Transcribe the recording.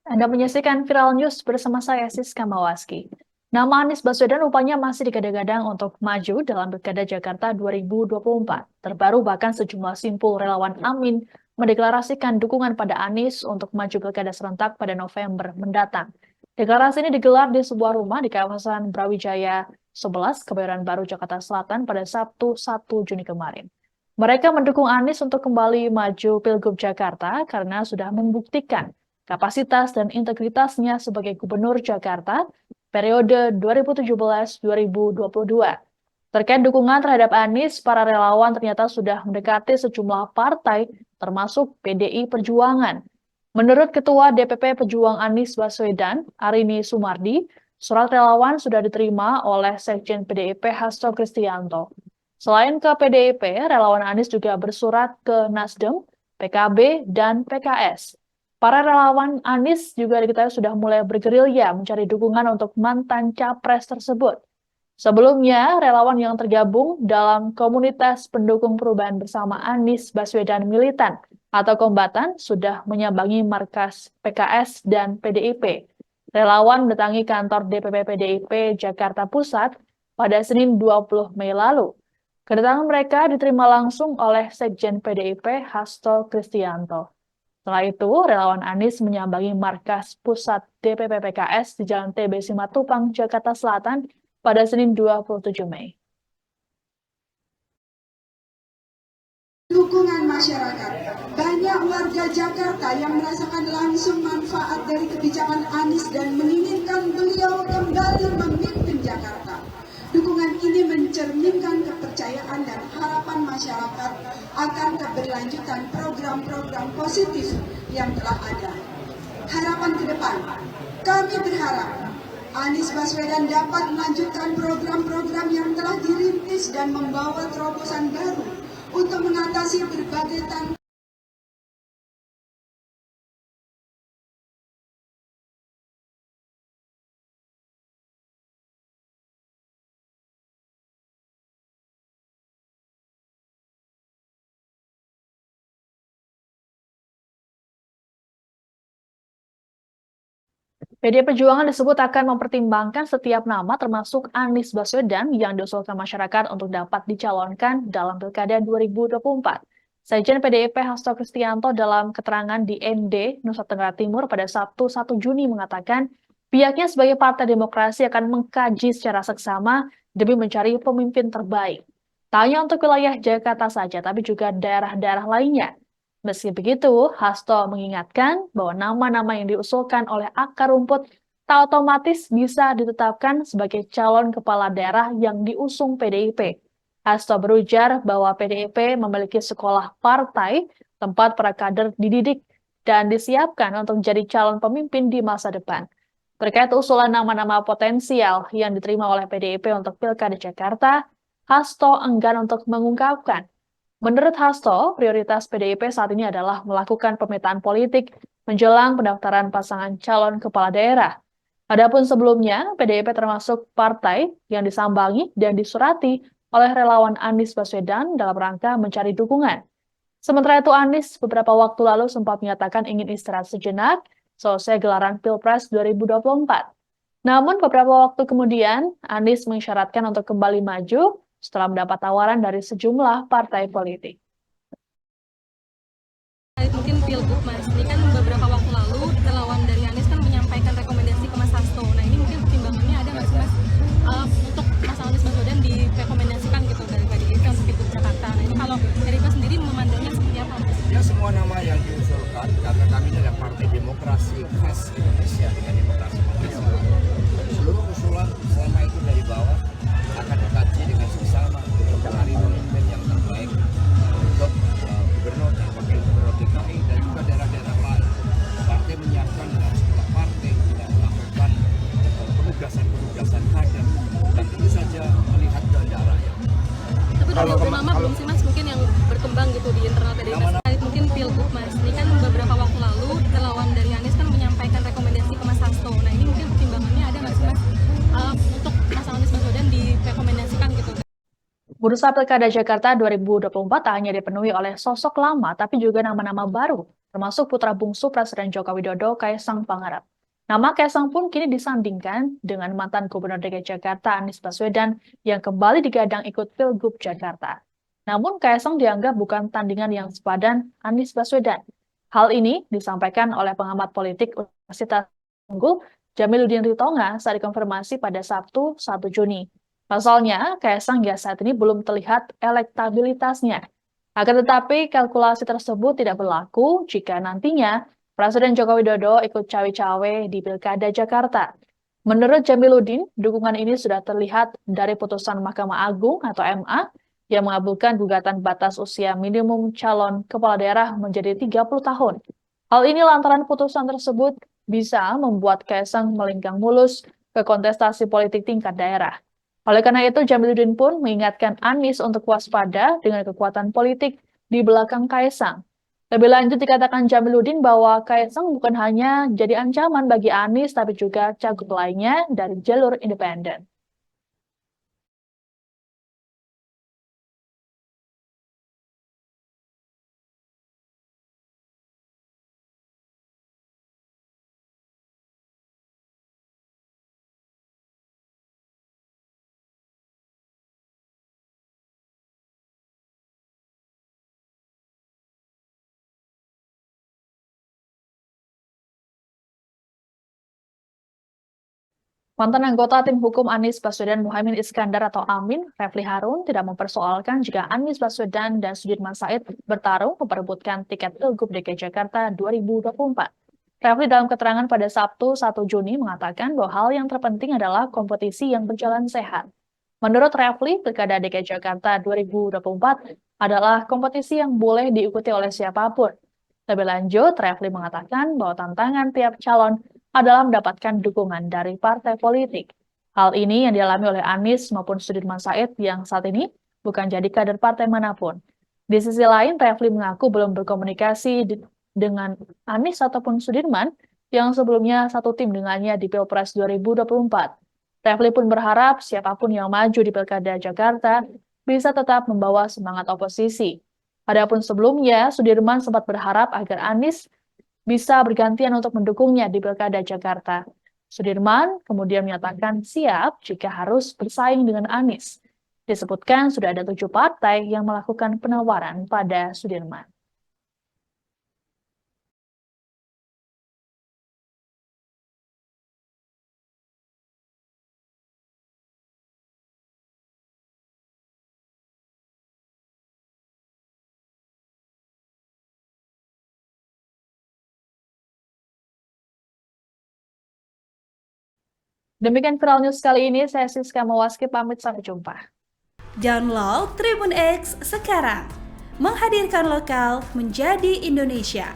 Anda menyaksikan Viral News bersama saya, Siska Mawaski. Nama Anies Baswedan rupanya masih digadang-gadang untuk maju dalam Pilkada Jakarta 2024. Terbaru bahkan sejumlah simpul relawan Amin mendeklarasikan dukungan pada Anies untuk maju Pilkada serentak pada November mendatang. Deklarasi ini digelar di sebuah rumah di kawasan Brawijaya 11, Kebayoran Baru, Jakarta Selatan pada Sabtu 1 Juni kemarin. Mereka mendukung Anies untuk kembali maju Pilgub Jakarta karena sudah membuktikan kapasitas dan integritasnya sebagai Gubernur Jakarta periode 2017-2022. Terkait dukungan terhadap Anies, para relawan ternyata sudah mendekati sejumlah partai, termasuk PDI Perjuangan. Menurut Ketua DPP Pejuang Anies Baswedan, Arini Sumardi, surat relawan sudah diterima oleh Sekjen PDIP Hasto Kristianto. Selain ke PDIP, relawan Anies juga bersurat ke Nasdem, PKB, dan PKS. Para relawan Anies juga diketahui sudah mulai bergerilya mencari dukungan untuk mantan capres tersebut. Sebelumnya, relawan yang tergabung dalam komunitas pendukung perubahan bersama Anies Baswedan Militan atau Kombatan sudah menyambangi markas PKS dan PDIP. Relawan mendatangi kantor DPP PDIP Jakarta Pusat pada Senin 20 Mei lalu. Kedatangan mereka diterima langsung oleh Sekjen PDIP Hasto Kristianto. Setelah itu, relawan Anies menyambangi markas pusat DPP PKS di Jalan TB Simatupang, Jakarta Selatan pada Senin 27 Mei. Dukungan masyarakat. Banyak warga Jakarta yang merasakan langsung manfaat dari kebijakan Anies dan menginginkan beliau kembali memimpin Jakarta. Dukungan ini mencerminkan kepercayaan dan harapan masyarakat akan keberlanjutan program-program positif yang telah ada. Harapan ke depan, kami berharap Anies Baswedan dapat melanjutkan program-program yang telah dirintis dan membawa terobosan baru untuk mengatasi berbagai tantangan. PDI Perjuangan disebut akan mempertimbangkan setiap nama termasuk Anies Baswedan yang diusulkan masyarakat untuk dapat dicalonkan dalam Pilkada 2024. Sekjen PDIP Hasto Kristianto dalam keterangan di ND Nusa Tenggara Timur pada Sabtu 1 Juni mengatakan pihaknya sebagai Partai Demokrasi akan mengkaji secara seksama demi mencari pemimpin terbaik. Tak hanya untuk wilayah Jakarta saja, tapi juga daerah-daerah lainnya. Meski begitu, Hasto mengingatkan bahwa nama-nama yang diusulkan oleh akar rumput tak otomatis bisa ditetapkan sebagai calon kepala daerah yang diusung PDIP. Hasto berujar bahwa PDIP memiliki sekolah partai, tempat para kader dididik, dan disiapkan untuk menjadi calon pemimpin di masa depan. Terkait usulan nama-nama potensial yang diterima oleh PDIP untuk Pilkada Jakarta, Hasto enggan untuk mengungkapkan. Menurut Hasto, prioritas PDIP saat ini adalah melakukan pemetaan politik menjelang pendaftaran pasangan calon kepala daerah. Adapun sebelumnya, PDIP termasuk partai yang disambangi dan disurati oleh relawan Anies Baswedan dalam rangka mencari dukungan. Sementara itu, Anies beberapa waktu lalu sempat menyatakan ingin istirahat sejenak selesai gelaran Pilpres 2024. Namun beberapa waktu kemudian, Anies mengisyaratkan untuk kembali maju setelah mendapat tawaran dari sejumlah partai politik. Mungkin Pilgub Mas, ini kan beberapa waktu lalu relawan dari Anies kan menyampaikan rekomendasi ke Mas Hasto. Nah ini mungkin pertimbangannya ada nggak sih Mas untuk Mas Anies Baswedan direkomendasikan gitu dari PDIP untuk Pilgub Jakarta. Nah ini kalau dari Mas sendiri memandangnya seperti apa Mas? Ya semua nama yang diusulkan karena kami ini adalah partai demokrasi khas Indonesia dengan demokrasi Pancasila. Seluruh usulan selama itu dari bawah akan dikaji dengan seksama untuk mencari pemimpin yang terbaik untuk gubernur dan wakil gubernur DKI dan juga daerah-daerah lain. Partai menyiapkan dengan sekolah partai tidak melakukan penugasan kader dan tentu saja melihat ke daerahnya. Tapi dari beberapa nama belum sih Mas mungkin yang berkembang gitu di internal PDIP. Mungkin Pilgub Mas, ini kan beberapa waktu lalu relawan dari Anies kan menyampaikan rekomendasi ke Mas Hasto. Nah ini mungkin pertimbangannya ada nggak sih Mas untuk Mas Anies Baswedan direkomendasikan gitu? Bursa Pilkada Jakarta 2024 tak hanya dipenuhi oleh sosok lama, tapi juga nama-nama baru. termasuk putra bungsu Presiden Joko Widodo, Kaisang Pangarep. Nama Kaisang pun kini disandingkan dengan mantan Gubernur DKI Jakarta Anies Baswedan yang kembali digadang ikut Pilgub Jakarta. Namun Kaisang dianggap bukan tandingan yang sepadan Anies Baswedan. Hal ini disampaikan oleh pengamat politik Universitas Unggul Jamiluddin Ritonga saat dikonfirmasi pada Sabtu 1 Juni. Pasalnya, Kaisang hingga saat ini belum terlihat elektabilitasnya. Akan tetapi, kalkulasi tersebut tidak berlaku jika nantinya Presiden Joko Widodo ikut cawe-cawe di Pilkada Jakarta. Menurut Jamiluddin, dukungan ini sudah terlihat dari putusan Mahkamah Agung atau MA yang mengabulkan gugatan batas usia minimum calon kepala daerah menjadi 30 tahun. Hal ini lantaran putusan tersebut bisa membuat Kaisang melenggang mulus ke kontestasi politik tingkat daerah. Oleh karena itu, Jamiluddin pun mengingatkan Anies untuk waspada dengan kekuatan politik di belakang Kaisang. Lebih lanjut dikatakan Jamiluddin bahwa Kaisang bukan hanya jadi ancaman bagi Anies, tapi juga cagup lainnya dari jalur independen. Mantan anggota tim hukum Anies Baswedan Muhaimin Iskandar atau Amin, Refli Harun, tidak mempersoalkan jika Anies Baswedan dan Sudirman Said bertarung memperebutkan tiket Pilgub DKI Jakarta 2024. Refli dalam keterangan pada Sabtu 1 Juni mengatakan bahwa hal yang terpenting adalah kompetisi yang berjalan sehat. Menurut Refli, Pilkada DKI Jakarta 2024 adalah kompetisi yang boleh diikuti oleh siapapun. Lebih lanjut, Refli mengatakan bahwa tantangan tiap calon adalah mendapatkan dukungan dari partai politik. Hal ini yang dialami oleh Anies maupun Sudirman Said yang saat ini bukan jadi kader partai manapun. Di sisi lain, Refli mengaku belum berkomunikasi dengan Anies ataupun Sudirman yang sebelumnya satu tim dengannya di Pilpres 2024. Refli pun berharap siapapun yang maju di Pilkada Jakarta bisa tetap membawa semangat oposisi. Adapun sebelumnya, Sudirman sempat berharap agar Anies bisa bergantian untuk mendukungnya di Pilkada Jakarta. Sudirman kemudian menyatakan siap jika harus bersaing dengan Anies. Disebutkan sudah ada 7 partai yang melakukan penawaran pada Sudirman. Demikian Viral News kali ini, saya Siska Mawaski pamit, sampai jumpa. Download Tribun X sekarang, menghadirkan lokal menjadi Indonesia.